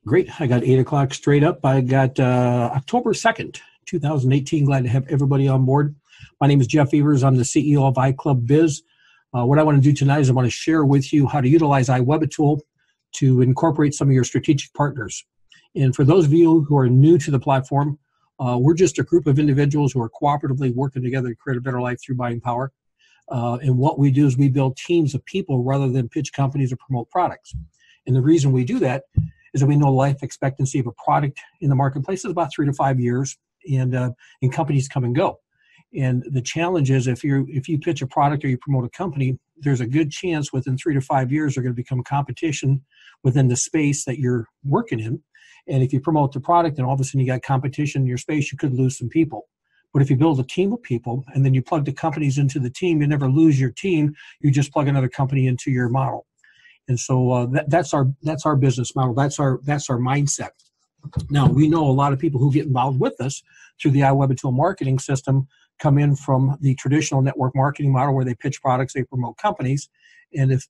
Great. I got 8 o'clock straight up. I got October 2nd, 2018. Glad to have everybody on board. My name is Jeff Evers. I'm the CEO of iClub Biz. What I want to do tonight is I want to share with you how to utilize iWebAtool to incorporate some of your strategic partners. And for those of you who are new to the platform, we're just a group of individuals who are cooperatively working together to create a better life through buying power. And what we do is we build teams of people rather than pitch companies or promote products. And the reason we do that is that we know life expectancy of a product in the marketplace is about 3 to 5 years, and companies come and go. And the challenge is if you pitch a product or you promote a company, there's a good chance within 3 to 5 years they're going to become competition within the space that you're working in. And if you promote the product and all of a sudden you got competition in your space, you could lose some people. But if you build a team of people and then you plug the companies into the team, you never lose your team. You just plug another company into your model. And so that's our business model. That's our mindset. Now, we know a lot of people who get involved with us through the iWebAtool marketing system come in from the traditional network marketing model where they pitch products, they promote companies. And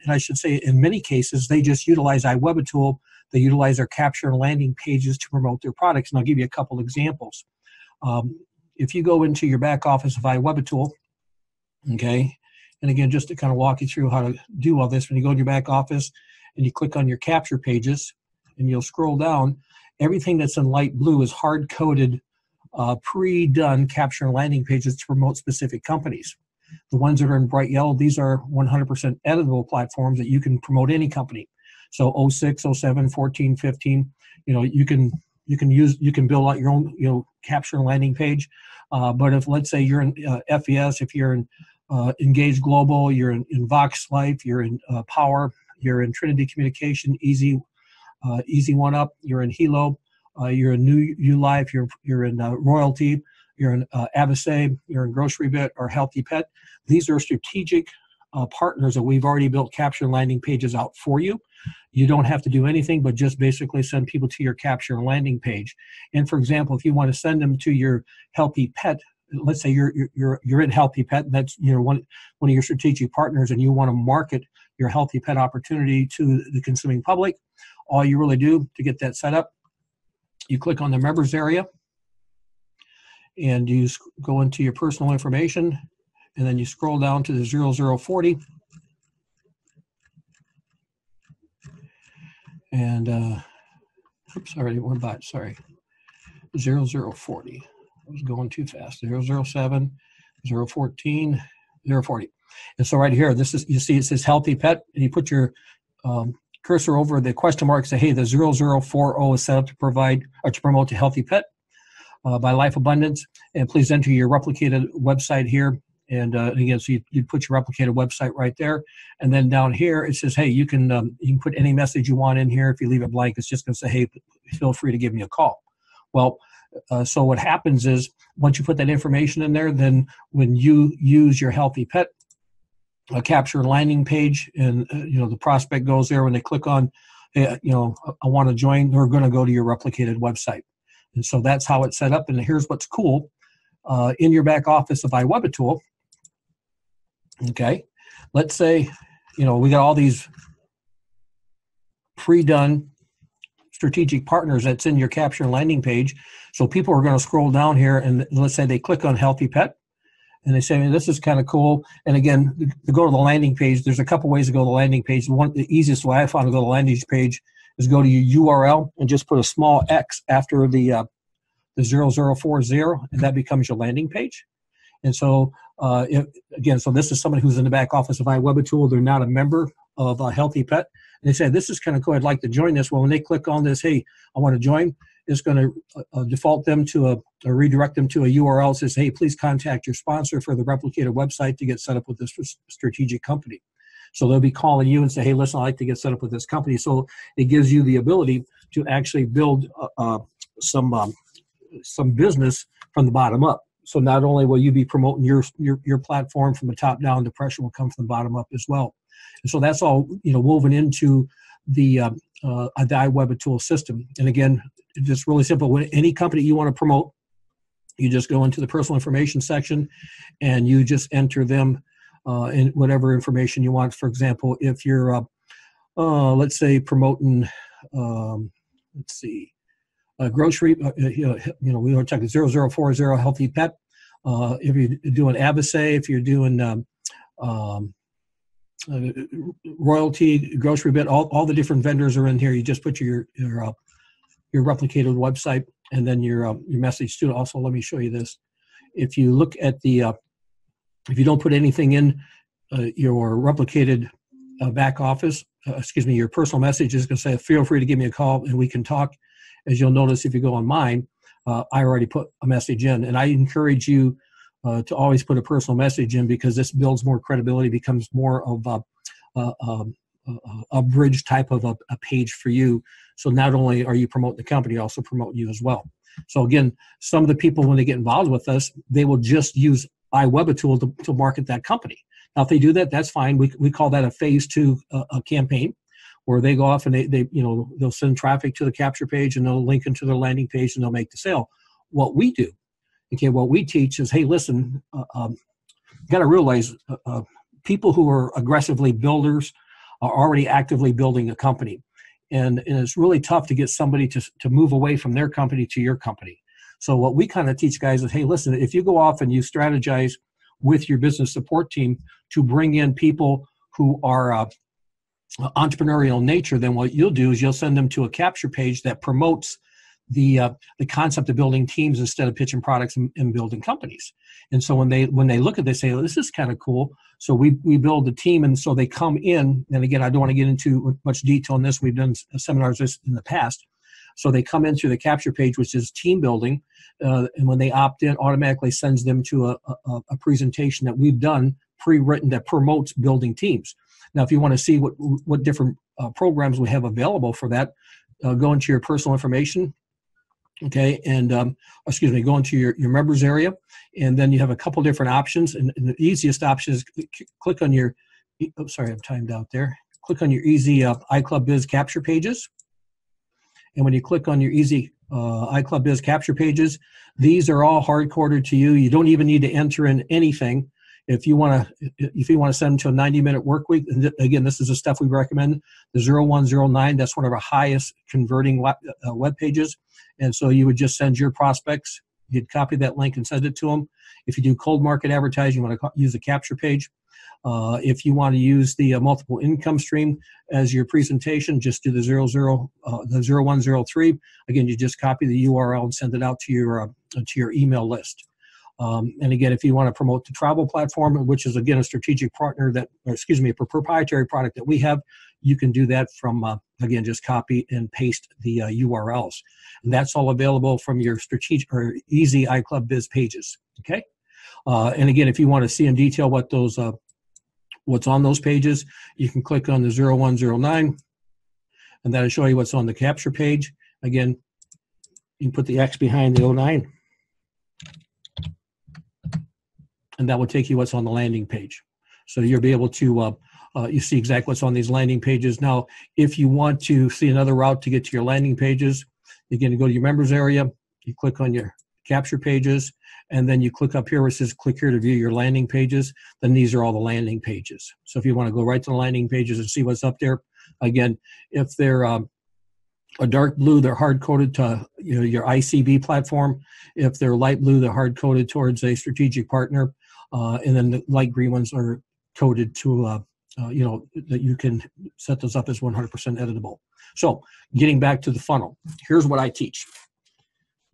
I should say in many cases, they just utilize iWebAtool. They utilize their capture and landing pages to promote their products. And I'll give you a couple examples. If you go into your back office of iWebAtool, okay, and again, just to kind of walk you through how to do all this, when you go to your back office and you click on your capture pages and you'll scroll down, everything that's in light blue is hard-coded, pre-done capture and landing pages to promote specific companies. The ones that are in bright yellow, these are 100% editable platforms that you can promote any company. So 06, 07, 14, 15, you can build out your own, capture and landing page. But if, let's say you're in FES, if you're in Engage Global, you're in Vox Life, you're in Power, you're in Trinity Communication, Easy One Up, you're in Helo, you're in New Life, you're in Royalty, you're in Avase, you're in Grocery Bit or Healthy Pet. These are strategic partners that we've already built capture and landing pages out for you. You don't have to do anything but just basically send people to your capture and landing page. And for example, if you want to send them to your Healthy Pet, let's say you're in Healthy Pet, and that's one of your strategic partners, and you want to market your Healthy Pet opportunity to the consuming public. All you really do to get that set up, you click on the members area, and you go into your personal information, and then you scroll down to the 0040, and oops, already one bot. Sorry, 0040. I was going too fast. 007, 014, 040. And so right here, you see it says Healthy Pet, and you put your cursor over the question mark, say, hey, the 0040 is set up to provide or to promote the Healthy Pet by Life Abundance, and please enter your replicated website here. And again, so you put your replicated website right there, and then down here it says, hey, you can put any message you want in here. If you leave it blank, it's just going to say, hey, feel free to give me a call. Well, so what happens is once you put that information in there, then when you use your Healthy Pet capture and landing page, and the prospect goes there, when they click on, I want to join, they're going to go to your replicated website. And so that's how it's set up. And here's what's cool. In your back office of iWebAtool, okay, let's say, we got all these pre-done strategic partners that's in your capture and landing page. So people are going to scroll down here, and let's say they click on Healthy Pet, and they say, this is kind of cool. And again, to go to the landing page, there's a couple ways to go to the landing page. The easiest way I found to go to the landing page is go to your URL and just put a small X after the 0040, and that becomes your landing page. And so, so this is somebody who's in the back office of iWebAtool. They're not a member of Healthy Pet. And they say, this is kind of cool, I'd like to join this. Well, when they click on this, hey, I want to join, it's going to default them to redirect them to a URL that says, hey, please contact your sponsor for the replicated website to get set up with this strategic company. So they'll be calling you and say, hey, listen, I'd like to get set up with this company. So it gives you the ability to actually build some business from the bottom up. So not only will you be promoting your platform from the top down, the pressure will come from the bottom up as well. And so that's all woven into the iWebAtool system. And again, just really simple. When any company you want to promote, you just go into the personal information section and you just enter them in whatever information you want. For example, if you're let's say promoting let's see, grocery, we want to check 0040 Healthy Pet. If you're doing Avocet, if you're doing Royalty, Grocery Bit, all the different vendors are in here. You just put your replicated website and then your message to it. Also, let me show you this. If you look at if you don't put anything in your replicated back office, your personal message is going to say, feel free to give me a call and we can talk. As you'll notice, if you go on mine, I already put a message in. And I encourage you to always put a personal message in, because this builds more credibility, becomes more of a bridge type of a page for you. So not only are you promoting the company, also promoting you as well. So again, some of the people, when they get involved with us, they will just use iWebAtool to market that company. Now, if they do that, that's fine. We call that a phase 2 campaign, where they go off and they'll send traffic to the capture page and they'll link into their landing page and they'll make the sale. What we do, what we teach is, hey, listen, you got to realize people who are aggressively builders are already actively building a company. And it's really tough to get somebody to move away from their company to your company. So what we kind of teach guys is, hey, listen, if you go off and you strategize with your business support team to bring in people who are entrepreneurial in nature, then what you'll do is you'll send them to a capture page that promotes the concept of building teams instead of pitching products and building companies. And so when they look at this, they say, oh, this is kind of cool. So we build a team, and so they come in. And again, I don't want to get into much detail on this. We've done seminars this in the past. So they come in through the capture page, which is team building, and when they opt in, automatically sends them to a presentation that we've done pre-written that promotes building teams. Now, if you want to see what different programs we have available for that, go into your personal information. Okay, and go into your members area, and then you have a couple different options. And the easiest option is click on your, I'm timed out there. Click on your easy iClub Biz capture pages. And when you click on your easy iClub Biz capture pages, these are all hard-coded to you. You don't even need to enter in anything. If you want to send them to a 90-minute work week, and again, this is the stuff we recommend. The 0109, that's one of our highest converting web pages. And so you would just send your prospects, you'd copy that link and send it to them. If you do cold market advertising, you want to use the capture page. If you want to use the multiple income stream as your presentation, just do the 0103. Again, you just copy the URL and send it out to your email list. And again, if you want to promote the travel platform, which is again a strategic partner a proprietary product that we have, you can do that from again, just copy and paste the URLs, and that's all available from your strategic or easy iClub Biz pages. Okay, and again, if you want to see in detail what those what's on those pages, you can click on the 0109, and that'll show you what's on the capture page. Again, you can put the X behind the 09. And that will take you what's on the landing page. So you'll be able to, you see exactly what's on these landing pages. Now, if you want to see another route to get to your landing pages, again, you go to your members area, you click on your capture pages, and then you click up here where it says click here to view your landing pages. Then these are all the landing pages. So if you want to go right to the landing pages and see what's up there, again, if they're a dark blue, they're hard-coded to your ICB platform. If they're light blue, they're hard-coded towards a strategic partner. And then the light green ones are coded to, that you can set those up as 100% editable. So getting back to the funnel, here's what I teach.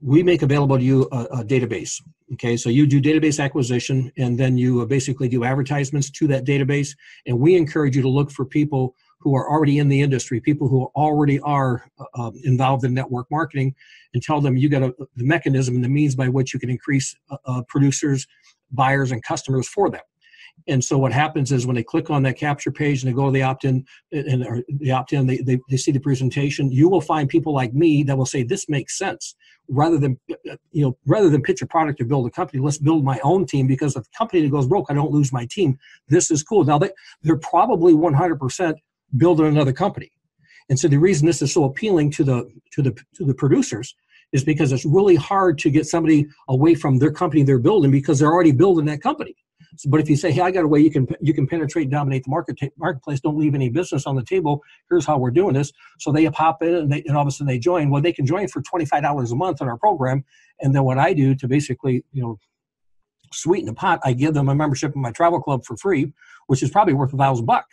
We make available to you a database. Okay, so you do database acquisition, and then you basically do advertisements to that database. And we encourage you to look for people who are already in the industry, people who already are involved in network marketing, and tell them you got the mechanism and the means by which you can increase producers, buyers, and customers for them. And so what happens is when they click on that capture page and they go to the opt-in, they see the presentation, you will find people like me that will say, this makes sense. Rather than pitch a product or build a company, let's build my own team, because if the company goes broke, I don't lose my team. This is cool. Now, they're probably 100% building another company. And so the reason this is so appealing to the producers is because it's really hard to get somebody away from their company they're building, because they're already building that company. But if you say, hey, I got a way you can penetrate and dominate the marketplace, don't leave any business on the table, here's how we're doing this. So they pop in and all of a sudden they join. Well, they can join for $25 a month on our program. And then what I do to basically, sweeten the pot, I give them a membership in my travel club for free, which is probably worth $1,000.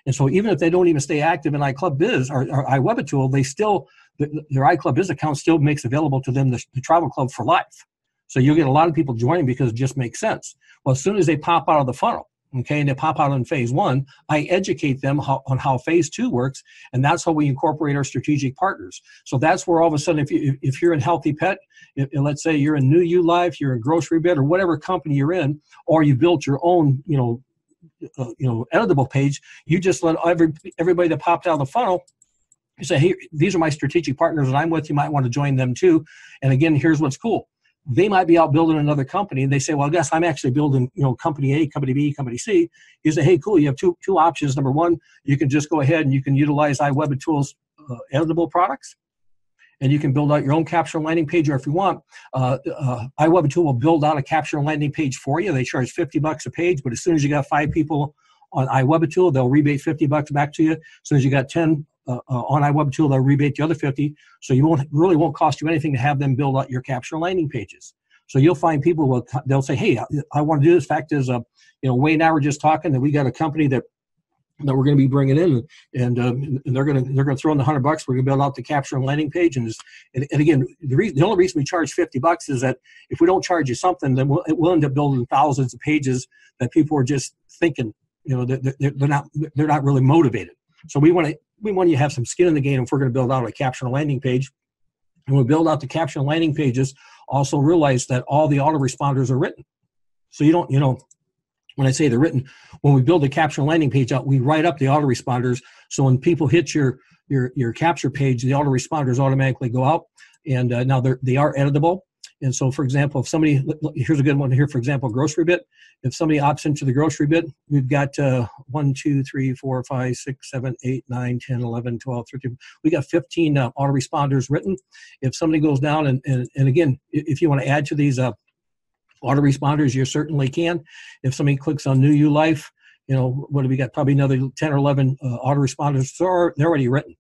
And so even if they don't even stay active in iClub Biz or iWebitool, they still, their iClub Biz account still makes available to them the travel club for life. So you'll get a lot of people joining because it just makes sense. Well, as soon as they pop out of the funnel, okay, and they pop out in phase 1, I educate them on how phase 2 works, and that's how we incorporate our strategic partners. So that's where all of a sudden, if you're in Healthy Pet, let's say you're in New You Life, you're in Grocery Bit, or whatever company you're in, or you built your own, editable page, you just let everybody that popped out of the funnel, you say, hey, these are my strategic partners that I'm with. You might want to join them too. And again, here's what's cool. They might be out building another company, and they say, well, I guess I'm actually building, company A, company B, company C. You say, hey, cool, you have two options. Number one, you can just go ahead and you can utilize iWebitool's editable products, and you can build out your own capture landing page, or if you want, iWebitool will build out a capture landing page for you. They charge $50 a page, but as soon as you got 5 people on iWebitool, they'll rebate $50 back to you. As soon as you got 10 on iWebitool, they'll rebate the other 50. So you won't cost you anything to have them build out your capture landing pages. So you'll find people they'll say, hey, I want to do this. Fact is, Wayne and I were just talking that we got a company that we're going to be bringing in, and they're going to throw in the $100. We're going to build out the capture and landing page, and again, the only reason we charge $50 is that if we don't charge you something, then we'll end up building thousands of pages that people are just thinking, they're not really motivated. So we want you to have some skin in the game if we're going to build out a capture and landing page. And we build out the capture and landing pages, also realize that all the autoresponders are written. So you don't, when I say they're written, when we build a capture and landing page out, we write up the autoresponders. So when people hit your capture page, the autoresponders automatically go out. And now they are editable. And so, for example, if somebody, here's a good one here, for example, Grocery Bit. If somebody opts into the Grocery Bit, we've got 1, 2, 3, 4, 5, 6, 7, 8, 9, 10, 11, 12, 13. We got 15 autoresponders written. If somebody goes down, and again, if you want to add to these autoresponders, you certainly can. If somebody clicks on New You Life, what have we got? Probably another 10 or 11 autoresponders. So they're already written.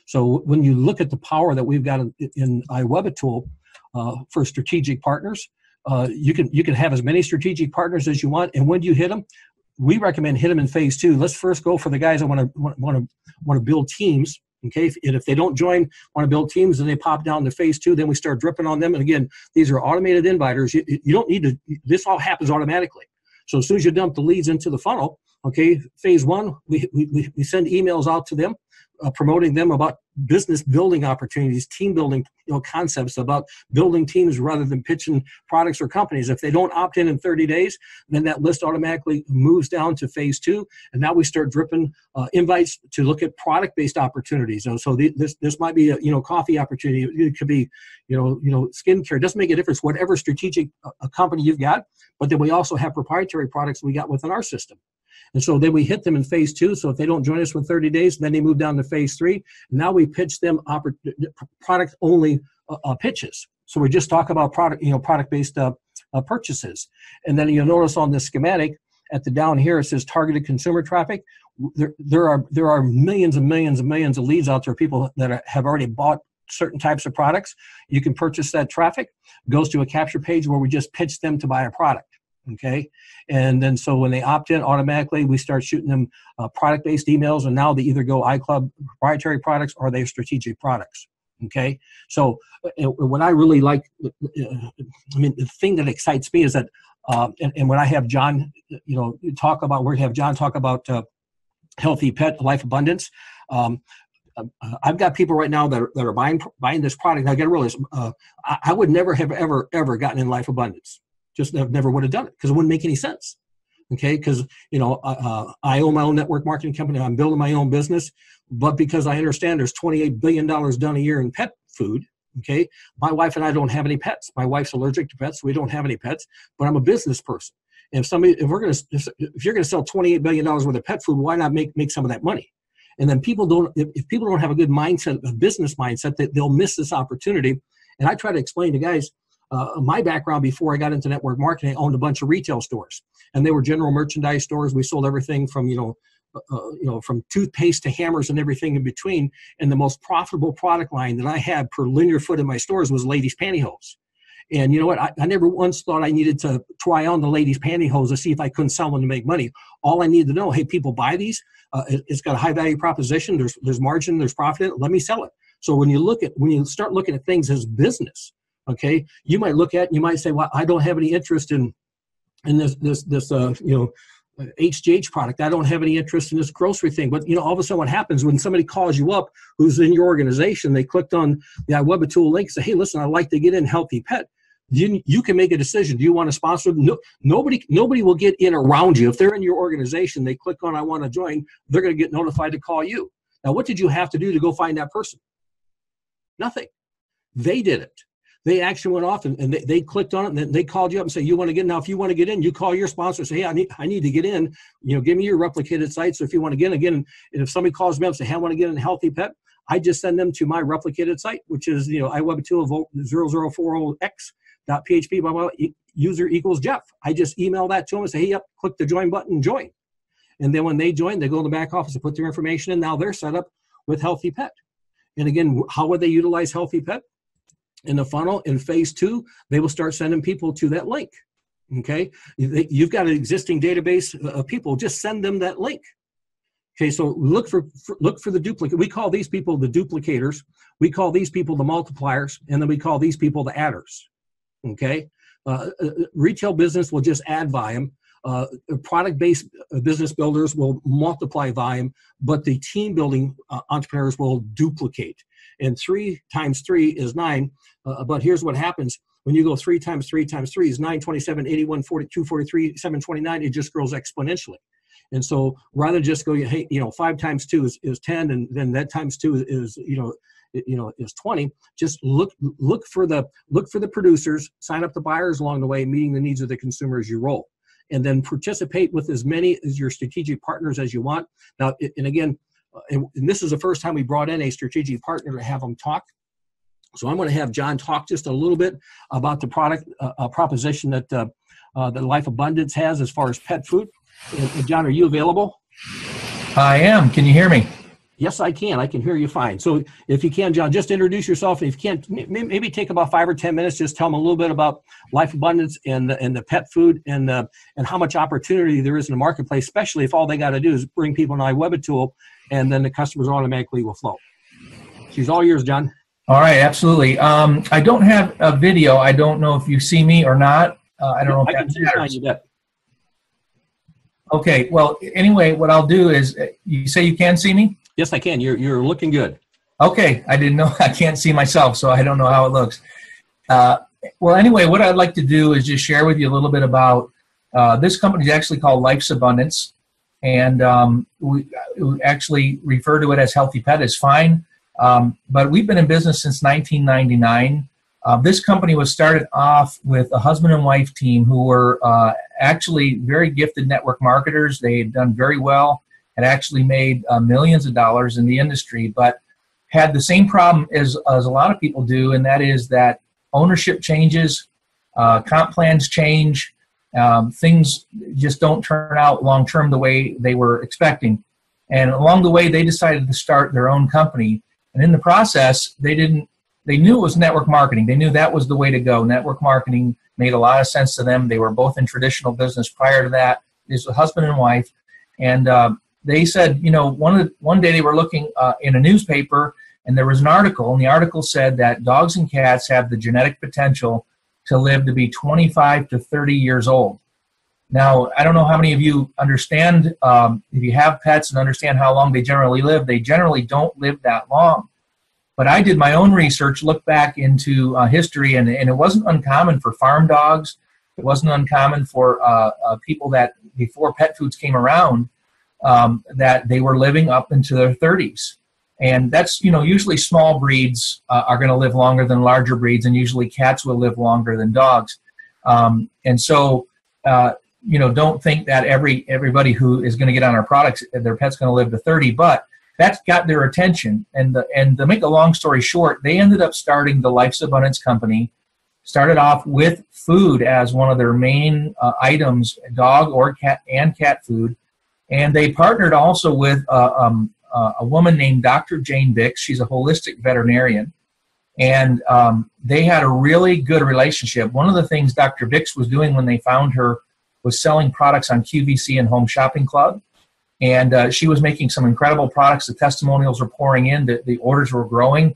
So when you look at the power that we've got in iWebitool, for strategic partners, you can have as many strategic partners as you want, and when you hit them, we recommend hit them in phase 2. Let's first go for the guys that want to build teams. Okay, and if they don't join, want to build teams, and they pop down to phase 2, then we start dripping on them. And again, these are automated inviters. You don't need to. This all happens automatically. So as soon as you dump the leads into the funnel, okay, phase 1, we send emails out to them, promoting them about business building opportunities, team building concepts, about building teams rather than pitching products or companies. If they don't opt in 30 days, then that list automatically moves down to phase 2, and now we start dripping invites to look at product-based opportunities. So this might be a coffee opportunity. It could be skincare. It doesn't make a difference. Whatever strategic company you've got, but then we also have proprietary products we got within our system. And so then we hit them in phase 2. So if they don't join us within 30 days, then they move down to phase 3. Now we pitch them product-only pitches. So we just talk about product-based purchases. And then you'll notice on the schematic at the down here, it says targeted consumer traffic. There are millions and millions and millions of leads out there, people that have already bought certain types of products. You can purchase that traffic. It goes to a capture page where we just pitch them to buy a product. Okay, and then so when they opt in, automatically we start shooting them product-based emails, and now they either go iClub proprietary products or they're strategic products. Okay, so what I really like, the thing that excites me is that, and when I have John, talk about, we're going to have John talk about Healthy Pet Life Abundance. I've got people right now that are buying this product. Now, I got to realize, I would never have ever gotten in Life Abundance. Just never would have done it because it wouldn't make any sense. Okay, because I own my own network marketing company. I'm building my own business, but because I understand there's $28 billion done a year in pet food. Okay, my wife and I don't have any pets. My wife's allergic to pets, so we don't have any pets. But I'm a business person, and if you're gonna sell $28 billion worth of pet food, why not make some of that money? And then if people don't have a good mindset, a business mindset, that they'll miss this opportunity. And I try to explain to guys, My background before I got into network marketing, I owned a bunch of retail stores, and they were general merchandise stores. We sold everything from, from toothpaste to hammers and everything in between. And the most profitable product line that I had per linear foot in my stores was ladies' pantyhose. And you know what? I never once thought I needed to try on the ladies' pantyhose to see if I couldn't sell them to make money. All I needed to know, hey, people buy these. It's got a high value proposition. There's margin. There's profit in it. Let me sell it. So when you start looking at things as business, okay, you might say, well, I don't have any interest in this HGH product. I don't have any interest in this grocery thing. But, all of a sudden what happens when somebody calls you up who's in your organization, they clicked on the iWebitool link, say, hey, listen, I'd like to get in Healthy Pet. You can make a decision. Do you want to sponsor? No, nobody will get in around you. If they're in your organization, they click on I want to join, they're going to get notified to call you. Now, what did you have to do to go find that person? Nothing. They did it. They actually went off and they clicked on it, and then they called you up and say, you want to get in? Now, if you want to get in, you call your sponsor and say, hey, I need to get in. Give me your replicated site. So if you want to get in, again, and if somebody calls me up and say, hey, I want to get in Healthy Pet, I just send them to my replicated site, which is, iWebitool 0040x.php, blah, blah, user equals Jeff. I just email that to them and say, hey, yep, click the join button and join. And then when they join, they go to the back office and put their information in. Now they're set up with Healthy Pet. And again, how would they utilize Healthy Pet? In the funnel, in phase 2, they will start sending people to that link. Okay, you've got an existing database of people. Just send them that link. Okay, so look for the duplicate. We call these people the duplicators. We call these people the multipliers, and then we call these people the adders. Okay, retail business will just add volume. Product-based business builders will multiply volume, but the team building entrepreneurs will duplicate. And 3 times 3 is 9. But here's what happens. When you go 3 times 3 times 3 is 9, 27, 81, 42, 43, 729. It just grows exponentially. And so rather than just go, hey, 5 times 2 is 10, and then that times 2 is, is 20. Just look for the producers, sign up the buyers along the way, meeting the needs of the consumer as you roll. And then participate with as many as your strategic partners as you want. Now, and again, and this is the first time we brought in a strategic partner to have them talk. So I'm going to have John talk just a little bit about the product proposition that Life Abundance has as far as pet food. And John, are you available? I am. Can you hear me? Yes, I can. I can hear you fine. So if you can, John, just introduce yourself. And if you can't, maybe take about 5 or 10 minutes. Just tell them a little bit about Life Abundance and the pet food and how much opportunity there is in the marketplace, especially if all they got to do is bring people to iWebitool, and then the customers automatically will flow. She's all yours, John. All right, absolutely. I don't have a video. I don't know if you see me or not. I don't know if that matters. You bet. Okay. Well, anyway, what I'll do is, you say you can see me? Yes, I can. You're looking good. Okay. I didn't know. I can't see myself, so I don't know how it looks. Well, anyway, what I'd like to do is just share with you a little bit about this company is actually called Life's Abundance, and we actually refer to it as Healthy Pet is fine. But we've been in business since 1999. This company was started off with a husband and wife team who were actually very gifted network marketers. They had done very well, had actually made millions of dollars in the industry, but had the same problem as a lot of people do, and that is that ownership changes, comp plans change, things just don't turn out long-term the way they were expecting. And along the way, they decided to start their own company. And in the process, they knew it was network marketing. They knew that was the way to go. Network marketing made a lot of sense to them. They were both in traditional business prior to that. This was a husband and wife. And they said, one day they were looking in a newspaper, and there was an article, and the article said that dogs and cats have the genetic potential to live to be 25 to 30 years old. Now, I don't know how many of you understand, if you have pets and understand how long they generally live, they generally don't live that long. But I did my own research, looked back into history, and it wasn't uncommon for farm dogs. It wasn't uncommon for people that, before pet foods came around, that they were living up into their 30s. And that's, usually small breeds are going to live longer than larger breeds, and usually cats will live longer than dogs. And so, don't think that everybody who is going to get on our products, their pet's going to live to 30, but that's got their attention. And to make a long story short, they ended up starting the Life's Abundance company started off with food as one of their main items, dog or cat and cat food. And they partnered also with a woman named Dr. Jane Bix. She's a holistic veterinarian. And they had a really good relationship. One of the things Dr. Bix was doing when they found her was selling products on QVC and Home Shopping Club. And she was making some incredible products. The testimonials were pouring in. The orders were growing.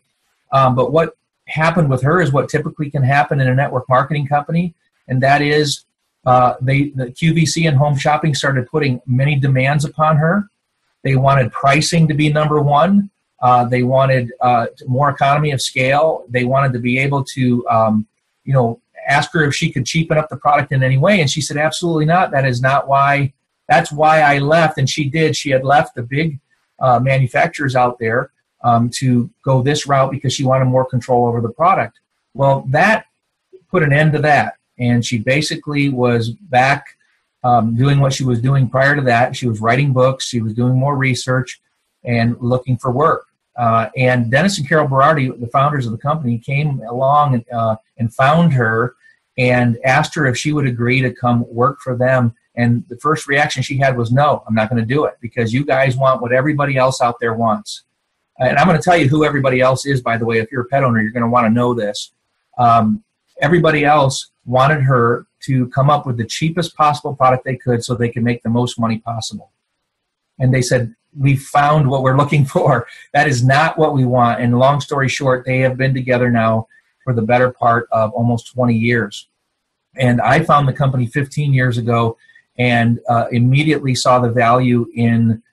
But what happened with her is what typically can happen in a network marketing company, and that is the QVC and Home Shopping started putting many demands upon her. They wanted pricing to be number one. They wanted more economy of scale. They wanted to be able to, ask her if she could cheapen up the product in any way, and she said, absolutely not. That is not why. That's why I left, and she did. She had left the big manufacturers out there to go this route because she wanted more control over the product. Well, that put an end to that, and she basically was back doing what she was doing prior to that. She was writing books, she was doing more research, and looking for work. And Dennis and Carol Berardi, the founders of the company, came along and found her and asked her if she would agree to come work for them. And the first reaction she had was, no, I'm not going to do it because you guys want what everybody else out there wants. And I'm going to tell you who everybody else is, by the way. If you're a pet owner, you're going to want to know this. Everybody else wanted her to come up with the cheapest possible product they could so they could make the most money possible. And they said, we found what we're looking for. That is not what we want. And long story short, they have been together now for the better part of almost 20 years. And I found the company 15 years ago and immediately saw the value in.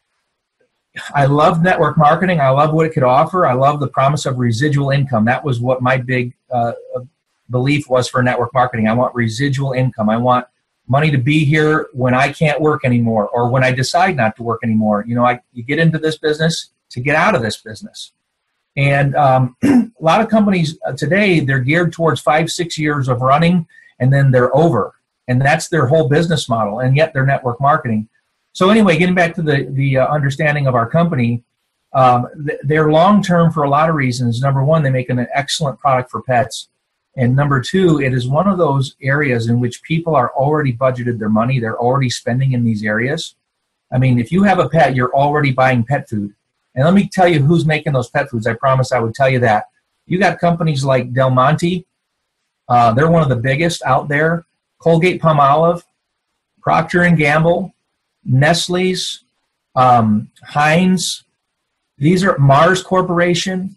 I loved network marketing. I loved what it could offer. I loved the promise of residual income. That was what my big belief was for network marketing. I want residual income. I want money to be here when I can't work anymore or when I decide not to work anymore. You get into this business to get out of this business. And a lot of companies today, they're geared towards 5-6 years of running and then they're over. And that's their whole business model. And yet they're network marketing. So anyway, getting back to the understanding of our company, they're long-term for a lot of reasons. Number one, they make an excellent product for pets. And number two, it is one of those areas in which people are already budgeted their money. They're already spending in these areas. I mean, if you have a pet, you're already buying pet food. And let me tell you who's making those pet foods. I promise I would tell you that. You got companies like Del Monte. They're one of the biggest out there. Colgate-Palmolive, Procter & Gamble, Nestle's, Heinz. These are Mars Corporation.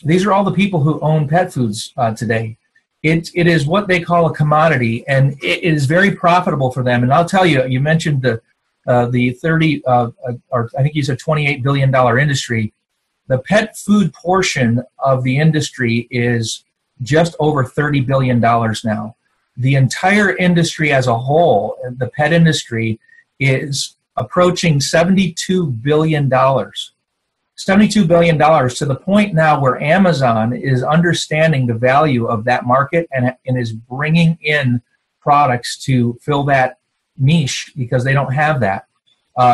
These are all the people who own pet foods today. It is what they call a commodity, and it is very profitable for them. And I'll tell you, you mentioned the 30, or I think you said $28 billion industry. The pet food portion of the industry is just over $30 billion now. The entire industry as a whole, the pet industry, is approaching $72 billion. $72 billion to the point now where Amazon is understanding the value of that market and is bringing in products to fill that niche because they don't have that.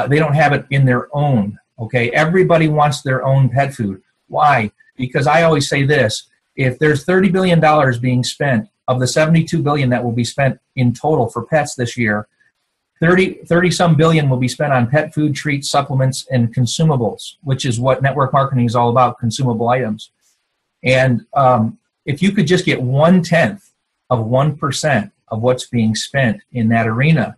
They don't have it in their own. Okay, everybody wants their own pet food. Why? Because I always say this: if there's $30 billion being spent of the $72 billion that will be spent in total for pets this year, 30-some billion will be spent on pet food, treats, supplements, and consumables, which is what network marketing is all about, consumable items. And if you could just get 1/10 of 1% of what's being spent in that arena,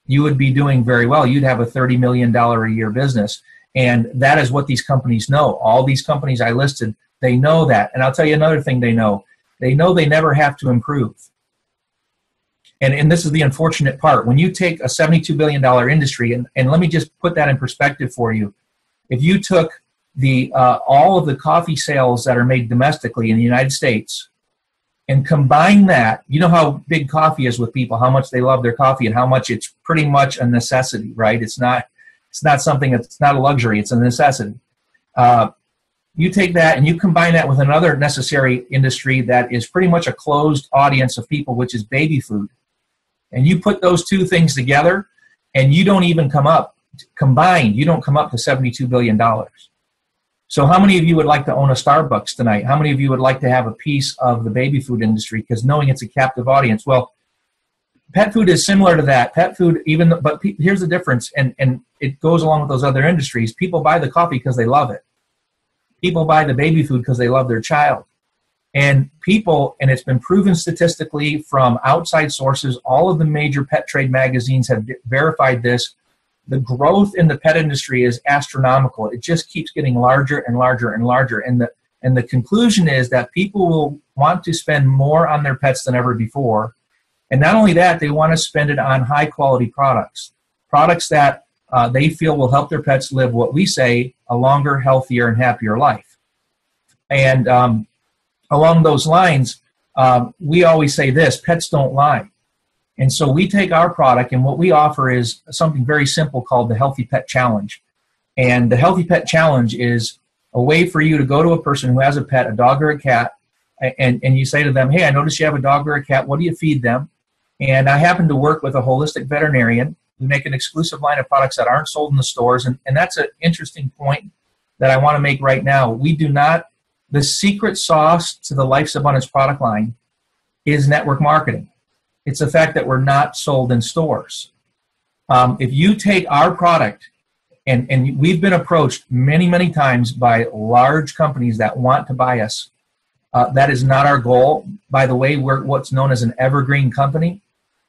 you would be doing very well. You'd have a $30 million a year business. And that is what these companies know. All these companies I listed, they know that. And I'll tell you another thing they know. They know they never have to improve. And this is the unfortunate part. When you take a $72 billion industry, and let me just put that in perspective for you. If you took all of the coffee sales that are made domestically in the United States and combine that, you know how big coffee is with people, how much they love their coffee and how much it's pretty much a necessity, right? It's not something that's not a luxury, it's a necessity. You take that and you combine that with another necessary industry that is pretty much a closed audience of people, which is baby food. And you put those two things together, and you don't even come up, combined, you don't come up to $72 billion. So how many of you would like to own a Starbucks tonight? How many of you would like to have a piece of the baby food industry? Because knowing it's a captive audience. Well, pet food is similar to that. Pet food, but here's the difference, and it goes along with those other industries. People buy the coffee because they love it. People buy the baby food because they love their child. And and it's been proven statistically from outside sources, all of the major pet trade magazines have verified this. The growth in the pet industry is astronomical. It just keeps getting larger and larger and larger. And the conclusion is that people will want to spend more on their pets than ever before. And not only that, they want to spend it on high-quality products that they feel will help their pets live what we say, a longer, healthier, and happier life. And along those lines, we always say this: pets don't lie. And so we take our product, and what we offer is something very simple called the Healthy Pet Challenge. And the Healthy Pet Challenge is a way for you to go to a person who has a pet, a dog or a cat, and you say to them, hey, I notice you have a dog or a cat. What do you feed them? And I happen to work with a holistic veterinarian. We make an exclusive line of products that aren't sold in the stores. And that's an interesting point that I want to make right now. We do not, the secret sauce to the Life's Abundance product line is network marketing. It's the fact that we're not sold in stores. If you take our product, and we've been approached many, many times by large companies that want to buy us. That is not our goal. By the way, we're what's known as an evergreen company.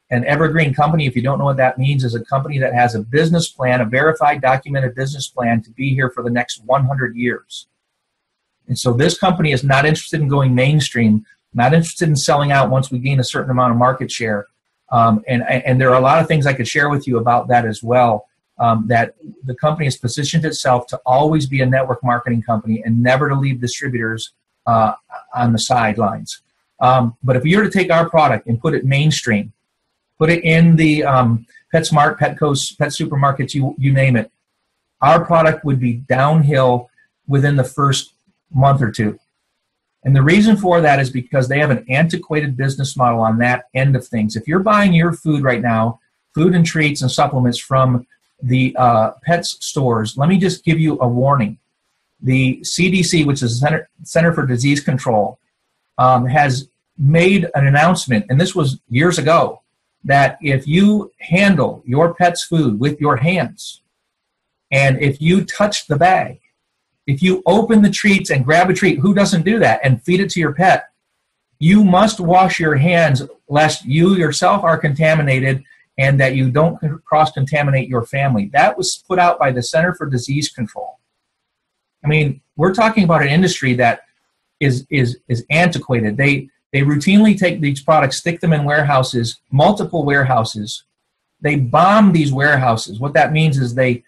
An evergreen company, if you don't know what that means, is a company that has a business plan, a verified, documented business plan to be here for the next 100 years. And so this company is not interested in going mainstream, not interested in selling out once we gain a certain amount of market share. And there are a lot of things I could share with you about that as well, that the company has positioned itself to always be a network marketing company and never to leave distributors on the sidelines. But if you were to take our product and put it mainstream, put it in the PetSmart, Petco, Pet Supermarkets, you name it, our product would be downhill within the first month or two. And the reason for that is because they have an antiquated business model on that end of things. If you're buying your food right now, food and treats and supplements from the pets stores, let me just give you a warning. The CDC, which is the Center for Disease Control, has made an announcement, and this was years ago, that if you handle your pet's food with your hands, and if you touch the bag, if you open the treats and grab a treat, who doesn't do that, and feed it to your pet, you must wash your hands lest you yourself are contaminated and that you don't cross-contaminate your family. That was put out by the Center for Disease Control. I mean, we're talking about an industry that is antiquated. They routinely take these products, stick them in warehouses, multiple warehouses. They bomb these warehouses. What that means is they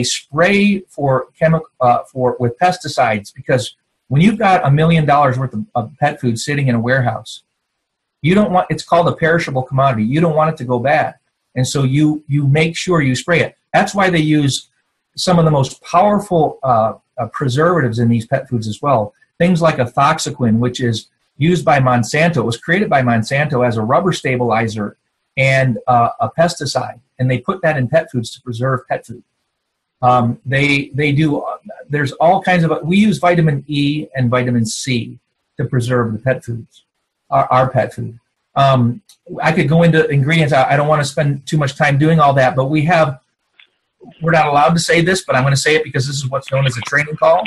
spray with pesticides, because when you've got $1 million worth of pet food sitting in a warehouse, you don't want, it's called a perishable commodity. You don't want it to go bad. And so you make sure you spray it. That's why they use some of the most powerful preservatives in these pet foods as well. Things like ethoxyquin, which is used by Monsanto. It was created by Monsanto as a rubber stabilizer and a pesticide. And they put that in pet foods to preserve pet food. There's all kinds of, we use vitamin E and vitamin C to preserve the pet foods, our pet food. I could go into ingredients. I don't want to spend too much time doing all that, but we're not allowed to say this, but I'm going to say it because this is what's known as a training call.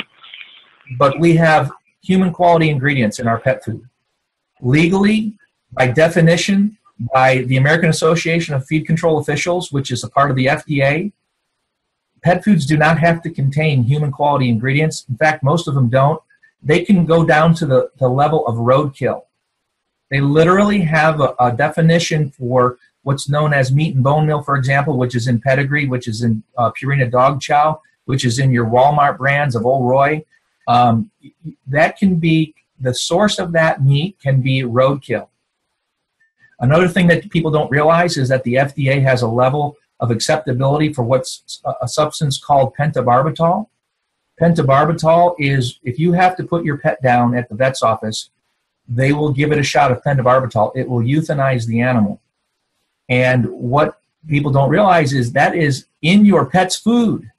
But we have human quality ingredients in our pet food. Legally, by definition, by the American Association of Feed Control Officials, which is a part of the FDA, pet foods do not have to contain human quality ingredients. In fact, most of them don't. They can go down to the level of roadkill. They literally have a definition for what's known as meat and bone meal, for example, which is in Pedigree, which is in Purina Dog Chow, which is in your Walmart brands of Old Roy. That can be, the source of that meat can be roadkill. Another thing that people don't realize is that the FDA has a level of acceptability for what's a substance called pentobarbital. Pentobarbital is, if you have to put your pet down at the vet's office, they will give it a shot of pentobarbital. It will euthanize the animal. And what people don't realize is that is in your pet's food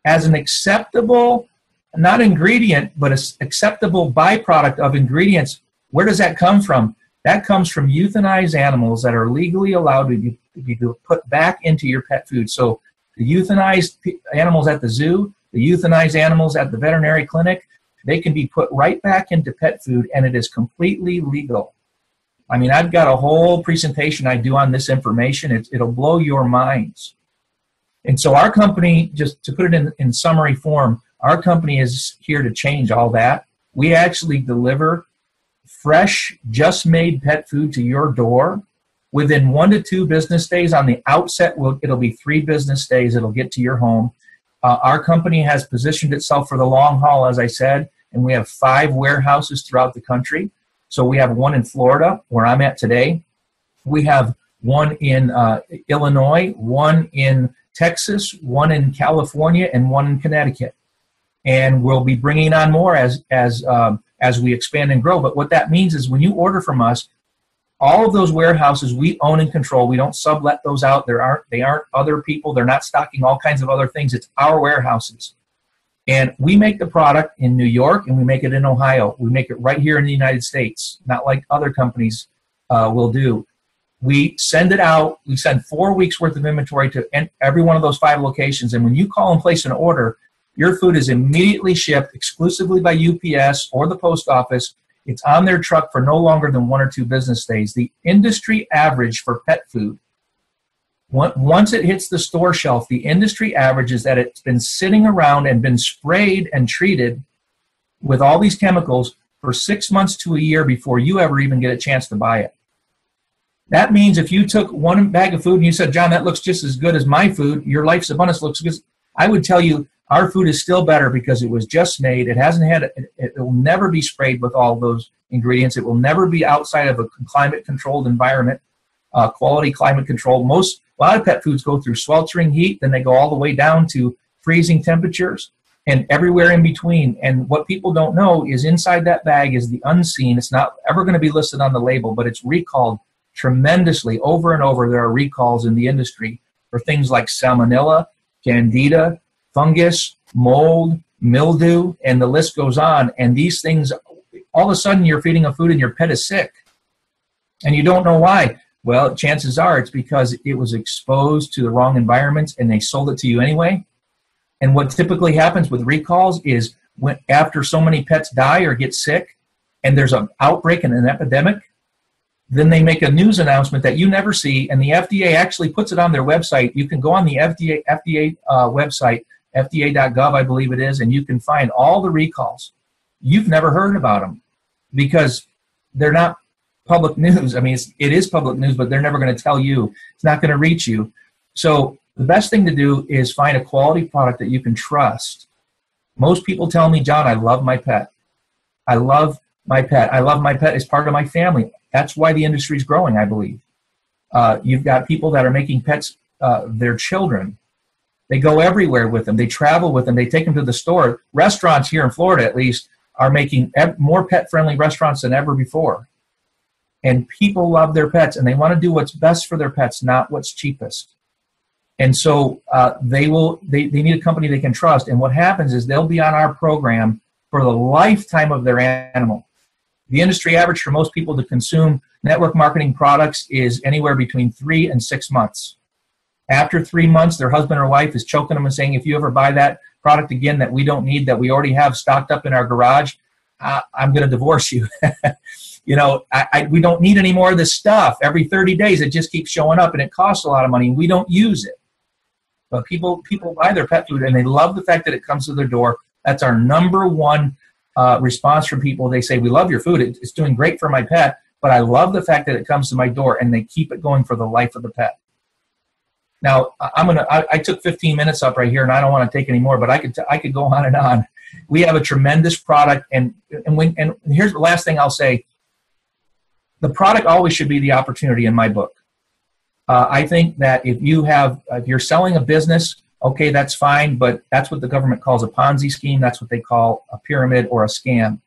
as an acceptable not ingredient, but an acceptable byproduct of ingredients. Where does that come from? That comes from euthanized animals that are legally allowed to be put back into your pet food. So the euthanized animals at the zoo, the euthanized animals at the veterinary clinic, they can be put right back into pet food, and it is completely legal. I mean, I've got a whole presentation I do on this information. It'll blow your minds. And so our company, just to put it in summary form, our company is here to change all that. We actually deliver fresh, just-made pet food to your door within 1 to 2 business days. On the outset, it'll be 3 business days. It'll get to your home. Our company has positioned itself for the long haul, as I said, and we have 5 warehouses throughout the country. So we have one in Florida, where I'm at today. We have one in Illinois, one in Texas, one in California, and one in Connecticut. And we'll be bringing on more as we expand and grow. But what that means is when you order from us, all of those warehouses we own and control. We don't sublet those out. They aren't other people. They're not stocking all kinds of other things. It's our warehouses. And we make the product in New York, and we make it in Ohio. We make it right here in the United States, not like other companies will do. We send it out. We send 4 weeks worth of inventory to every one of those 5 locations. And when you call and place an order, your food is immediately shipped exclusively by UPS or the post office. It's on their truck for no longer than 1 or 2 business days. The industry average for pet food, once it hits the store shelf, the industry average is that it's been sitting around and been sprayed and treated with all these chemicals for 6 months to a year before you ever even get a chance to buy it. That means if you took 1 bag of food and you said, John, that looks just as good as my food, your Life's Abundance looks good, I would tell you our food is still better because it was just made. It hasn't had, it will never be sprayed with all those ingredients. It will never be outside of a climate-controlled environment, quality climate control. A lot of pet foods go through sweltering heat, then they go all the way down to freezing temperatures and everywhere in between. And what people don't know is inside that bag is the unseen. It's not ever going to be listed on the label, but it's recalled tremendously over and over. There are recalls in the industry for things like salmonella, candida, fungus, mold, mildew, and the list goes on. And these things, all of a sudden you're feeding a food and your pet is sick. And you don't know why. Well, chances are it's because it was exposed to the wrong environments and they sold it to you anyway. And what typically happens with recalls is after so many pets die or get sick and there's an outbreak and an epidemic, then they make a news announcement that you never see, and the FDA actually puts it on their website. You can go on the FDA website, FDA.gov, I believe it is, and you can find all the recalls. You've never heard about them because they're not public news. I mean, it is public news, but they're never going to tell you. It's not going to reach you. So the best thing to do is find a quality product that you can trust. Most people tell me, John, I love my pet. I love my pet. I love my pet as part of my family. That's why the industry is growing, I believe. You've got people that are making pets their children. They go everywhere with them. They travel with them. They take them to the store. Restaurants here in Florida, at least, are making more pet-friendly restaurants than ever before. And people love their pets, and they want to do what's best for their pets, not what's cheapest. And so they need a company they can trust. And what happens is they'll be on our program for the lifetime of their animal. The industry average for most people to consume network marketing products is anywhere between 3 and 6 months. After 3 months, their husband or wife is choking them and saying, if you ever buy that product again that we don't need, that we already have stocked up in our garage, I'm going to divorce you. You know, we don't need any more of this stuff. Every 30 days, it just keeps showing up, and it costs a lot of money, and we don't use it. But people buy their pet food, and they love the fact that it comes to their door. That's our number one response from people. They say, we love your food. It's doing great for my pet, but I love the fact that it comes to my door, and they keep it going for the life of the pet. Now, I took 15 minutes up right here, and I don't want to take any more, but I could go on and on. We have a tremendous product, and here's the last thing I'll say. The product always should be the opportunity in my book. I think that if you're selling a business, okay, that's fine, but that's what the government calls a Ponzi scheme. That's what they call a pyramid or a scam.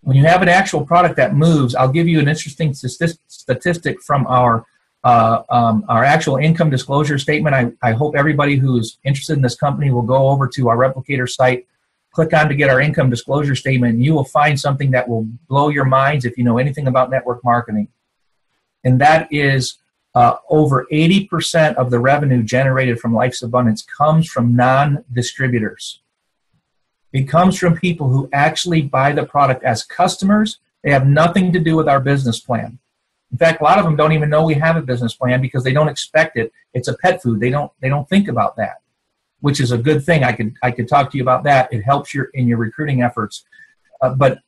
When you have an actual product that moves, I'll give you an interesting statistic from our actual income disclosure statement. I hope everybody who's interested in this company will go over to our Replicator site. click on to get our income disclosure statement, and you will find something that will blow your minds if you know anything about network marketing. And that is over 80% of the revenue generated from Life's Abundance comes from non-distributors. It comes from people who actually buy the product as customers. They have nothing to do with our business plan. In fact, a lot of them don't even know we have a business plan because they don't expect it. It's a pet food. They don't think about that, which is a good thing. I could talk to you about that. It helps in your recruiting efforts. But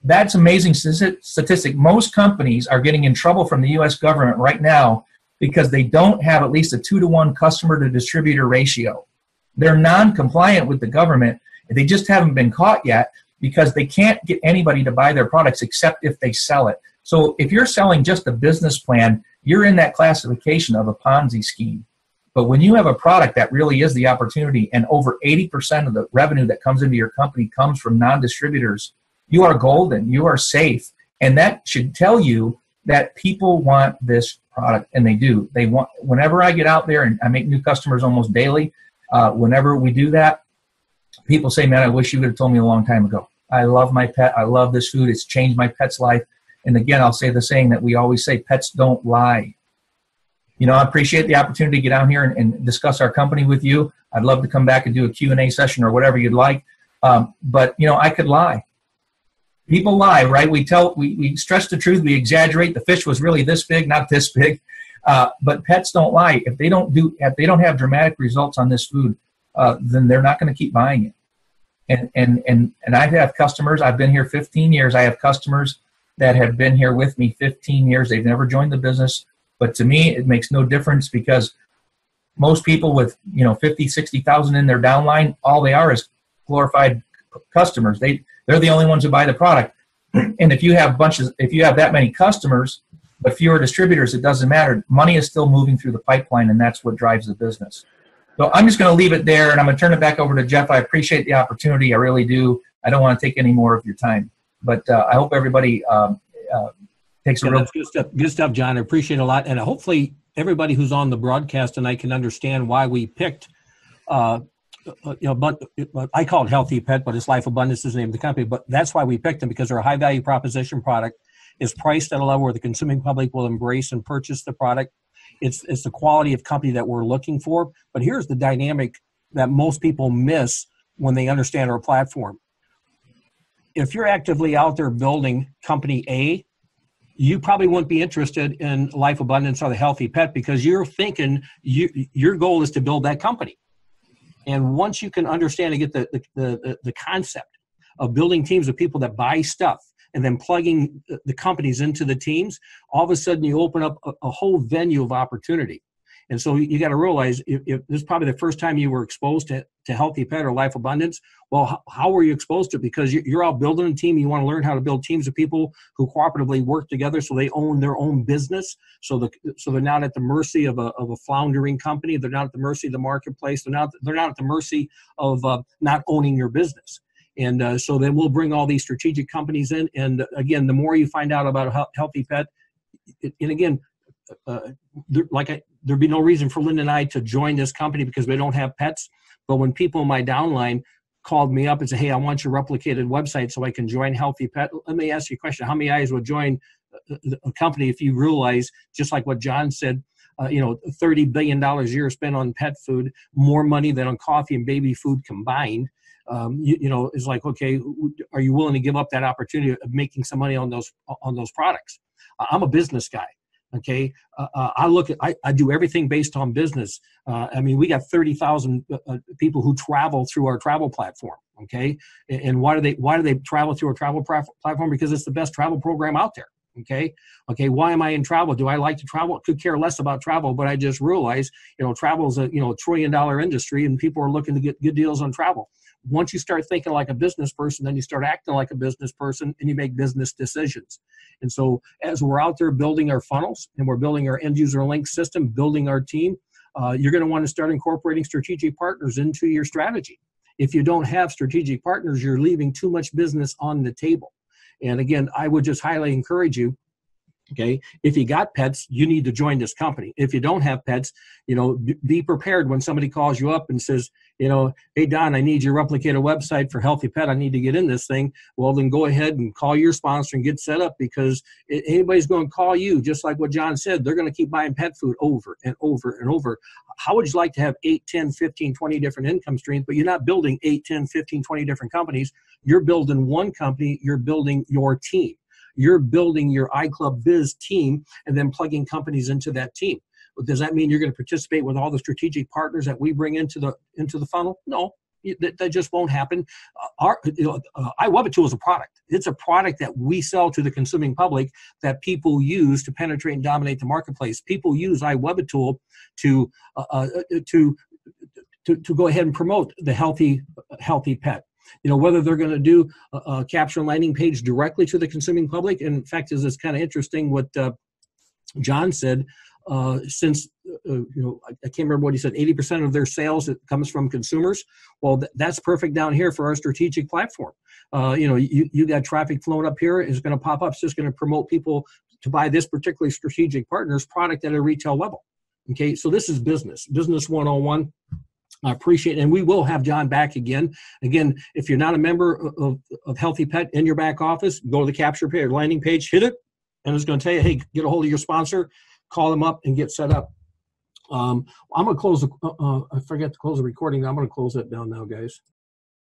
that's amazing statistic. Most companies are getting in trouble from the U.S. government right now because they don't have at least a 2-to-1 customer to distributor ratio. They're non-compliant with the government. They just haven't been caught yet because they can't get anybody to buy their products except if they sell it. So if you're selling just a business plan, you're in that classification of a Ponzi scheme. But when you have a product that really is the opportunity and over 80% of the revenue that comes into your company comes from non-distributors, you are golden, you are safe. And that should tell you that people want this product, and they do. They want, whenever I get out there and I make new customers almost daily, whenever we do that, people say, man, I wish you would have told me a long time ago. I love my pet. I love this food. It's changed my pet's life. And again, I'll say the saying that we always say, pets don't lie. You know, I appreciate the opportunity to get down here and discuss our company with you. I'd love to come back and do a Q&A session or whatever you'd like. But, you know, I could lie. People lie, right? We stretch the truth. We exaggerate. The fish was really this big, not this big. But pets don't lie. If they don't have dramatic results on this food, then they're not going to keep buying it. And I have customers. I've been here 15 years. I have customers that have been here with me 15 years. They've never joined the business. But to me, it makes no difference because most people with, 50, 60,000 in their downline, all they are is glorified customers. They're the only ones who buy the product. And if you have that many customers, but fewer distributors, it doesn't matter. Money is still moving through the pipeline, and that's what drives the business. So I'm just going to leave it there, and I'm going to turn it back over to Jeff. I appreciate the opportunity. I really do. I don't want to take any more of your time. But I hope everybody takes a real... That's good stuff, John. I appreciate it a lot. And hopefully everybody who's on the broadcast tonight can understand why we picked, but I call it Healthy Pet, but it's Life Abundance is the name of the company. But that's why we picked them, because they're a high-value proposition product. It's priced at a level where the consuming public will embrace and purchase the product. It's the quality of company that we're looking for. But here's the dynamic that most people miss when they understand our platform. If you're actively out there building company A, you probably wouldn't be interested in Life Abundance or the Healthy Pet because you're thinking your goal is to build that company. And once you can understand and get the concept of building teams of people that buy stuff and then plugging the companies into the teams, all of a sudden you open up a whole venue of opportunity. And so you got to realize if this is probably the first time you were exposed to Healthy Pet or Life Abundance, well, how were you exposed to it? Because you're out building a team. You want to learn how to build teams of people who cooperatively work together so they own their own business. So they're not at the mercy of a floundering company. They're not at the mercy of the marketplace. They're not at the mercy of not owning your business. And so then we'll bring all these strategic companies in. And again, the more you find out about Healthy Pet, and again, there'd be no reason for Linda and I to join this company because we don't have pets. But when people in my downline called me up and said, hey, I want your replicated website so I can join Healthy Pet, let me ask you a question. How many eyes would join a company if you realize, just like what John said, $30 billion a year spent on pet food, more money than on coffee and baby food combined? It's like, okay, are you willing to give up that opportunity of making some money on those products? I'm a business guy. Okay, I do everything based on business. We got 30,000 people who travel through our travel platform. Okay, and why do they travel through our travel platform? Because it's the best travel program out there. Okay, why am I in travel? Do I like to travel? Could care less about travel, but I just realized, travel is a $1 trillion industry, and people are looking to get good deals on travel. Once you start thinking like a business person, then you start acting like a business person and you make business decisions. And so as we're out there building our funnels and we're building our end user link system, building our team, you're going to want to start incorporating strategic partners into your strategy. If you don't have strategic partners, you're leaving too much business on the table. And again, I would just highly encourage you Okay. If you got pets, you need to join this company. If you don't have pets, be prepared when somebody calls you up and says, hey, Don, I need your replicated website for Healthy Pet. I need to get in this thing. Well, then go ahead and call your sponsor and get set up, because anybody's going to call you, just like what John said. They're going to keep buying pet food over and over and over. How would you like to have 8, 10, 15, 20 different income streams, but you're not building 8, 10, 15, 20 different companies. You're building one company. You're building your team. You're building your iClub Biz team and then plugging companies into that team. Does that mean you're going to participate with all the strategic partners that we bring into the funnel? No, that just won't happen. iWebitool is a product. It's a product that we sell to the consuming public that people use to penetrate and dominate the marketplace. People use iWebitool to go ahead and promote the healthy pet. Whether they're going to do a capture landing page directly to the consuming public. And in fact, it's kind of interesting what John said. Since I can't remember what he said, 80% of their sales, it comes from consumers. Well, that's perfect down here for our strategic platform. You got traffic flowing up here. It's going to pop up. It's just going to promote people to buy this particular strategic partner's product at a retail level. Okay, so this is business 101. I appreciate it. And we will have John back again. Again, if you're not a member of Healthy Pet in your back office, go to the capture page, landing page, hit it, and it's going to tell you, hey, get a hold of your sponsor, call them up, and get set up. I'm going to close. I forgot to close the recording. I'm going to close that down now, guys.